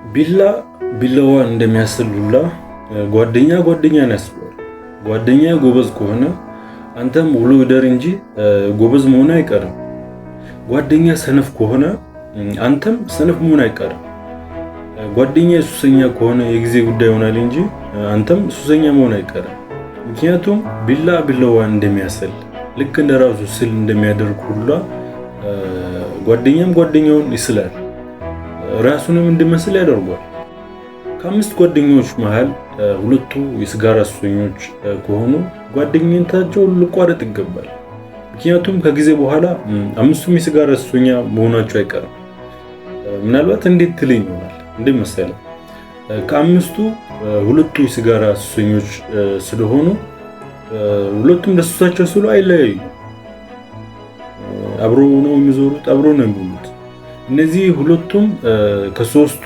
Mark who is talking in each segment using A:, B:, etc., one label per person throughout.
A: ቢላ ቢላዋን እንደሚያስል ሁላ ጓደኛን ያስባል። ጓደኛ ጎበዝ ከሆነ አንተም ውሎ ይደር እንጂ ጎበዝ መሆን አይቀርም። ጓደኛ ሰነፍ ከሆነ አንተም ሰነፍ መሆን አይቀርም። ጓደኛ ሱሰኛ ከሆነ የጊዜ ጉዳይ ይሆናል እንጂ አንተም ሱሰኛ መሆን አይቀርም። ምክንያቱም ቢላዋን እንደሚያስል ልክ እንደራሱ ስል እንደሚያደርግ ሁላ ጓደኛም ጓደኛውን ይስላል፣ ራሱንም እንዲመስል ያደርጓል። ከአምስት ጓደኞች መሃል ሁለቱ የሲጋራ ሱሰኞች ከሆኑ ጓደኝነታቸው ሊቋረጥ ይገባል። ምክንያቱም ከጊዜ በኋላ አምስቱም የሲጋራ ሱሰኛ መሆናቸው አይቀርም። ምናልባት እንዴት ትልኝ ይሆናል እንዴ መሰለህ፣ ከአምስቱ ሁለቱ የሲጋራ ሱሰኞች ስለሆኑ ሁለቱም ለሱሳቸው ስሉ አይለያዩ፣ አብሮ ነው የሚዞሩት፣ አብሮ ነው የሚውሉት። እነዚህ ሁለቱም ከሶስቱ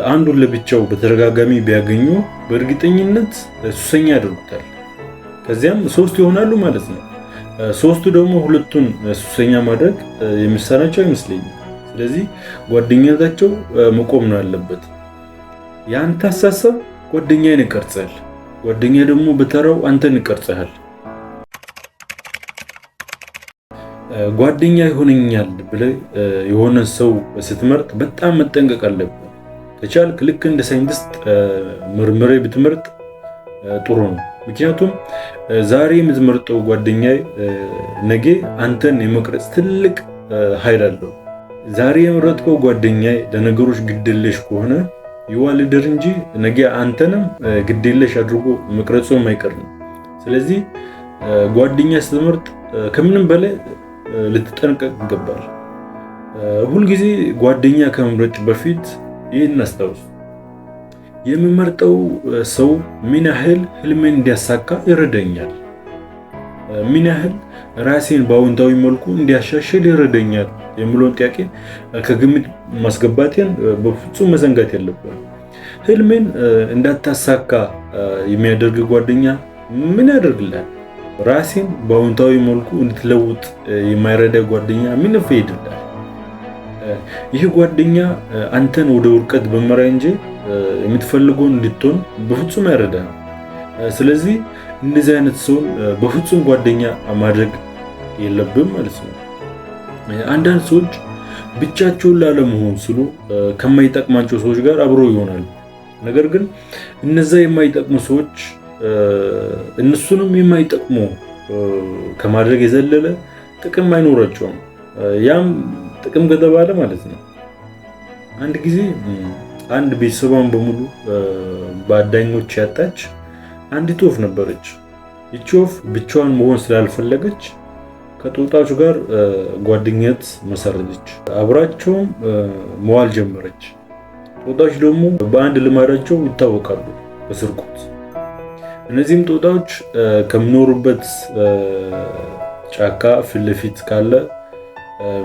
A: አንዱን ለብቻው በተደጋጋሚ ቢያገኙ በእርግጠኝነት ሱሰኛ ያደርጉታል። ከዚያም ሶስት ይሆናሉ ማለት ነው። ሶስቱ ደግሞ ሁለቱን ሱሰኛ ማድረግ የሚሳናቸው አይመስለኝም። ስለዚህ ጓደኝነታቸው መቆም ነው ያለበት። የአንተ አሳሰብ ጓደኛዬን ይቀርጻል፣ ጓደኛ ደግሞ በተራው አንተን ይቀርጽሃል። ጓደኛ ይሆነኛል ብለህ የሆነ ሰው ስትመርጥ በጣም መጠንቀቅ አለብህ። ከቻልክ ልክ እንደ ሳይንቲስት ምርምሬ ብትመርጥ ጥሩ ነው። ምክንያቱም ዛሬ የምትመርጠው ጓደኛዬ ነገ አንተን የመቅረጽ ትልቅ ኃይል አለው። ዛሬ የመረጥከው ጓደኛዬ ለነገሮች ግድየለሽ ከሆነ ይዋልድር እንጂ ነገ አንተንም ግድየለሽ አድርጎ መቅረጹ የማይቀር ነው። ስለዚህ ጓደኛ ስትመርጥ ከምንም በላይ ልትጠነቀቅ ይገባል። ሁልጊዜ ጓደኛ ከመምረጥ በፊት ይህን አስታውስ። የምመርጠው ሰው ምን ያህል ህልሜን እንዲያሳካ ይረዳኛል፣ ምን ያህል ራሴን በአዎንታዊ መልኩ እንዲያሻሽል ይረዳኛል የሚለውን ጥያቄ ከግምት ማስገባቴን በፍጹም መዘንጋት የለብንም። ህልሜን እንዳታሳካ የሚያደርግ ጓደኛ ምን ያደርግልሃል? ራሴን በአዎንታዊ መልኩ እንድትለውጥ የማይረዳ ጓደኛ ምን ይፈይድልሃል? ይህ ጓደኛ አንተን ወደ ውድቀት በመራ እንጂ የምትፈልገውን እንድትሆን በፍጹም አይረዳም። ስለዚህ እንደዚህ አይነት ሰውን በፍጹም ጓደኛ ማድረግ የለብም ማለት ነው። አንዳንድ ሰዎች ብቻቸውን ላለመሆን ሲሉ ከማይጠቅማቸው ሰዎች ጋር አብረው ይሆናሉ። ነገር ግን እነዛ የማይጠቅሙ ሰዎች እነሱንም የማይጠቅሙ ከማድረግ የዘለለ ጥቅም አይኖራቸውም። ያም ጥቅም ከተባለ ማለት ነው። አንድ ጊዜ አንድ ቤተሰቧን በሙሉ በአዳኞች ያጣች አንዲት ወፍ ነበረች። ይቺ ወፍ ብቻዋን መሆን ስላልፈለገች ከጦጣዎች ጋር ጓደኝነት መሰረተች። አብራቸውም መዋል ጀመረች። ጦጣዎች ደግሞ በአንድ ልማዳቸው ይታወቃሉ፣ በስርቆት። እነዚህም ጦጣዎች ከሚኖሩበት ጫካ ፊት ለፊት ካለ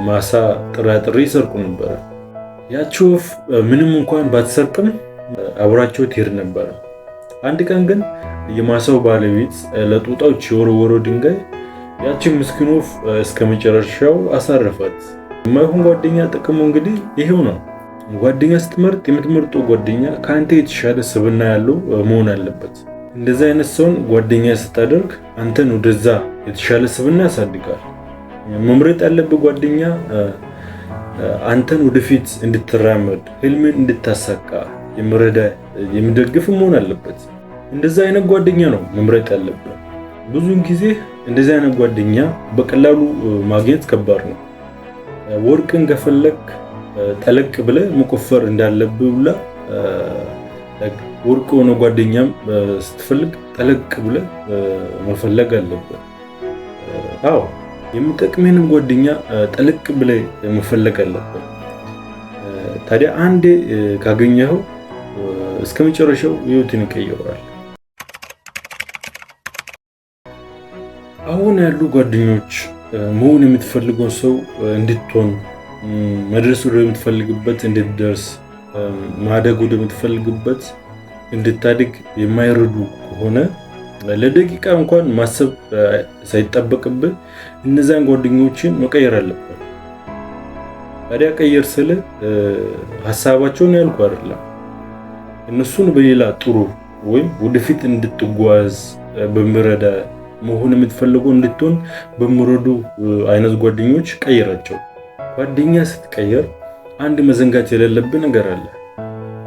A: ማሳ ጥራጥሬ ይሰርቁ ነበረ። ያቺ ወፍ ምንም እንኳን ባትሰርቅም አብራቸው ትሄድ ነበረ። አንድ ቀን ግን የማሳው ባለቤት ለጦጣዎች የወረወረው ድንጋይ ያቺን ምስኪን ወፍ እስከ መጨረሻው አሳረፋት። የማይሆን ጓደኛ ጥቅሙ እንግዲህ ይሄው ነው። ጓደኛ ስትመርጥ የምትመርጠው ጓደኛ ከአንተ የተሻለ ስብዕና ያለው መሆን አለበት። እንደዛ አይነት ሰውን ጓደኛ ስታደርግ አንተን ወደዛ የተሻለ ስብዕና ያሳድጋል። መምረጥ ያለብህ ጓደኛ አንተን ወደፊት እንድትራመድ ህልምን እንድታሳካ የሚረዳ የሚደግፍ መሆን አለበት። እንደዛ አይነት ጓደኛ ነው መምረጥ ያለብህ። ብዙውን ጊዜ እንደዚህ አይነት ጓደኛ በቀላሉ ማግኘት ከባድ ነው። ወርቅን ከፈለክ ጠለቅ ብለህ መቆፈር እንዳለብህ ሁላ ወርቅ ሆነ ጓደኛም ስትፈልግ ጠለቅ ብለህ መፈለግ አለብህ። አዎ የሚጠቅምህንም ጓደኛ ጠለቅ ብለህ መፈለግ አለብህ። ታዲያ አንዴ ካገኘኸው እስከ መጨረሻው ህይወትን ይቀይረዋል። አሁን ያሉ ጓደኞች መሆን የምትፈልገው ሰው እንድትሆን፣ መድረስ ወደ የምትፈልግበት እንድትደርስ፣ ማደግ ወደ የምትፈልግበት እንድታድግ የማይረዱ ከሆነ ለደቂቃ እንኳን ማሰብ ሳይጠበቅብህ እነዛን ጓደኞችን መቀየር አለብህ። ታዲያ ቀየር ስለ ሐሳባቸውን ያልኩ አይደለም፣ እነሱን በሌላ ጥሩ ወይም ወደፊት እንድትጓዝ በሚረዳ መሆን የምትፈልገው እንድትሆን በሚረዱ አይነት ጓደኞች ቀይራቸው። ጓደኛ ስትቀየር አንድ መዘንጋት የሌለብን ነገር አለ።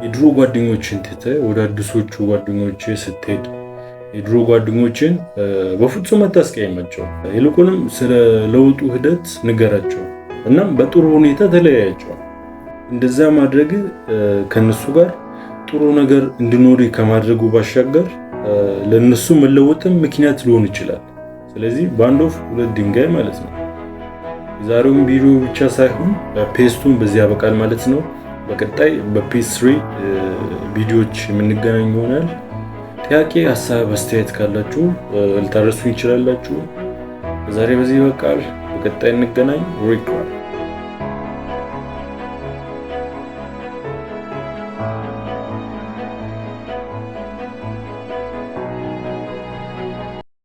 A: የድሮ ጓደኞችን ትተህ ወደ አዲሶቹ ጓደኞች ስትሄድ የድሮ ጓደኞችን በፍጹም አታስቀይማቸው። ይልቁንም ስለ ለውጡ ሂደት ንገራቸው። እናም በጥሩ ሁኔታ ተለያያቸው። እንደዛ ማድረግ ከነሱ ጋር ጥሩ ነገር እንዲኖር ከማድረጉ ባሻገር ለነሱ መለወጥም ምክንያት ሊሆን ይችላል። ስለዚህ በአንድ ወፍ ሁለት ድንጋይ ማለት ነው። የዛሬውን ቪዲዮ ብቻ ሳይሆን ፔስቱን በዚህ ያበቃል ማለት ነው። በቀጣይ በፔስ 3 ቪዲዮዎች የምንገናኝ ይሆናል። ጥያቄ፣ ሀሳብ፣ አስተያየት ካላችሁ ልታደርሱኝ ይችላላችሁ። ዛሬ በዚህ ይበቃል። በቀጣይ እንገናኝ። ሪክራል